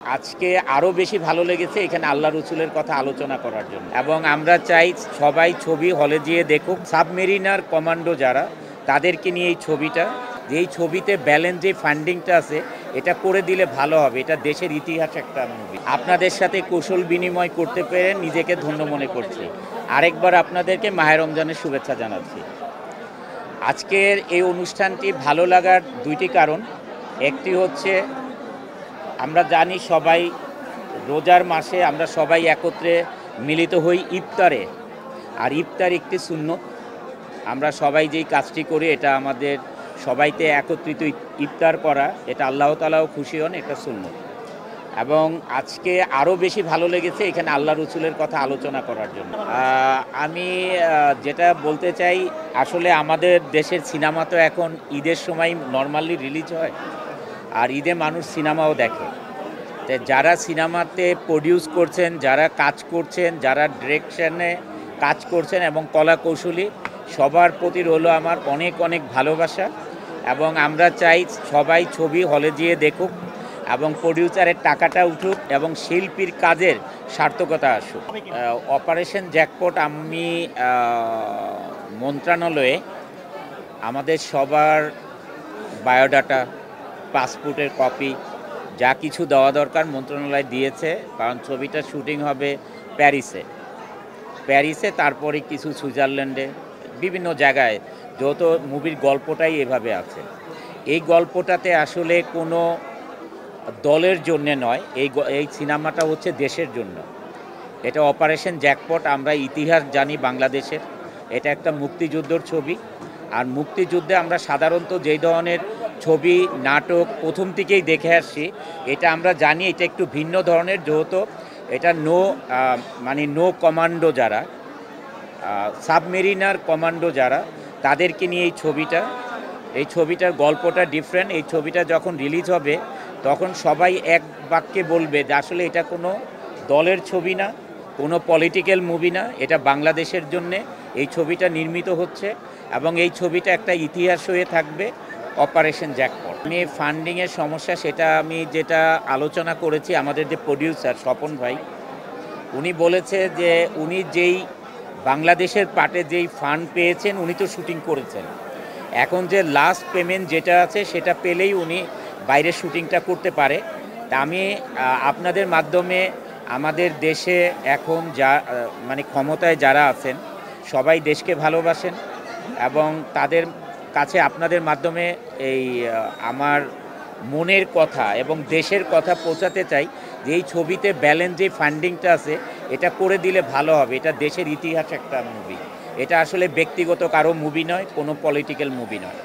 আজকে আরও বেশি ভালো লেগেছে এখানে আল্লাহ রসুলের কথা আলোচনা করার জন্য, এবং আমরা চাই সবাই ছবি হলে যেয়ে দেখুক। সাবমেরিনার কমান্ডো যারা, তাদেরকে নিয়ে এই ছবিটা, যেই ছবিতে ব্যালেন্স যে ফান্ডিংটা আছে এটা করে দিলে ভালো হবে। এটা দেশের ইতিহাস একটা মুভি। আপনাদের সাথে কৌশল বিনিময় করতে পেরে নিজেকে ধন্য মনে করছি। আরেকবার আপনাদেরকে মাহে রমজানের শুভেচ্ছা জানাচ্ছি। আজকের এই অনুষ্ঠানটি ভালো লাগার দুইটি কারণ। একটি হচ্ছে, আমরা জানি সবাই রোজার মাসে আমরা সবাই একত্রে মিলিত হই ইফতারে, আর ইফতার একটি সুন্নত। আমরা সবাই যেই কাজটি করি এটা আমাদের সবাইতে একত্রিত ইফতার করা, এটা আল্লাহ তাআলাও খুশি হন, এটা সুন্নত। এবং আজকে আরও বেশি ভালো লেগেছে এখানে আল্লাহ রসুলের কথা আলোচনা করার জন্য। আমি যেটা বলতে চাই, আসলে আমাদের দেশের সিনেমা তো এখন ঈদের সময় নর্মালি রিলিজ হয়, আর ঈদে মানুষ সিনেমাও দেখে। তো যারা সিনেমাতে প্রডিউস করছেন, যারা কাজ করছেন, যারা ডিরেকশনে কাজ করছেন এবং কলা কৌশলী, সবার প্রতি রইল আমার অনেক অনেক ভালোবাসা। এবং আমরা চাই সবাই ছবি হলে যেয়ে দেখুক এবং প্রডিউসারের টাকাটা উঠুক এবং শিল্পীর কাজের সার্থকতা আসুক। অপারেশন জ্যাকপট আমি মন্ত্রণালয়ে আমাদের সবার বায়োডাটা, পাসপোর্টের কপি, যা কিছু দেওয়া দরকার মন্ত্রণালয় দিয়েছে। কারণ ছবিটা শুটিং হবে প্যারিসে, তারপরে কিছু সুইজারল্যান্ডে, বিভিন্ন জায়গায়, যেহেতু মুভির গল্পটাই এভাবে আছে। এই গল্পটাতে আসলে কোনো দলের জন্যে নয়, এই সিনেমাটা হচ্ছে দেশের জন্য। এটা অপারেশন জ্যাকপট। আমরা ইতিহাস জানি বাংলাদেশের, এটা একটা মুক্তিযুদ্ধর ছবি। আর মুক্তিযুদ্ধে আমরা সাধারণত যেই ধরনের ছবি, নাটক প্রথম থেকেই দেখে আসছি, এটা আমরা জানি এটা একটু ভিন্ন ধরনের। যেহেতু এটা নো কমান্ডো যারা, সাবমেরিনার কমান্ডো যারা, তাদেরকে নিয়ে এই ছবিটার গল্পটা ডিফারেন্ট। এই ছবিটা যখন রিলিজ হবে তখন সবাই এক বাক্যে বলবে যে আসলে এটা কোনো দলের ছবি না, কোনো পলিটিক্যাল মুভি না, এটা বাংলাদেশের জন্যে এই ছবিটা নির্মিত হচ্ছে এবং এই ছবিটা একটা ইতিহাস হয়ে থাকবে, অপারেশন জ্যাকপট। আমি ফান্ডিংয়ের সমস্যা সেটা আমি যেটা আলোচনা করেছি, আমাদের যে প্রডিউসার স্বপন ভাই, উনি বলেছে যে উনি যেই বাংলাদেশের পার্টে যেই ফান্ড পেয়েছেন উনি তো শুটিং করেছেন, এখন যে লাস্ট পেমেন্ট যেটা আছে সেটা পেলেই উনি বাইরে শুটিংটা করতে পারে। তা আমি আপনাদের মাধ্যমে আমাদের দেশে এখন ক্ষমতায় যারা আছেন সবাই দেশকে ভালোবাসেন, এবং তাদের কাছে আপনাদের মাধ্যমে আমার মনের কথা এবং দেশের কথা পৌঁছাতে চাই যে এই ছবিতে ব্যালেন্স যে ফান্ডিংটা আছে এটা করে দিলে ভালো হবে। এটা দেশের ইতিহাস একটা মুভি, এটা আসলে ব্যক্তিগত কারো মুভি নয়, কোনো পলিটিক্যাল মুভি নয়।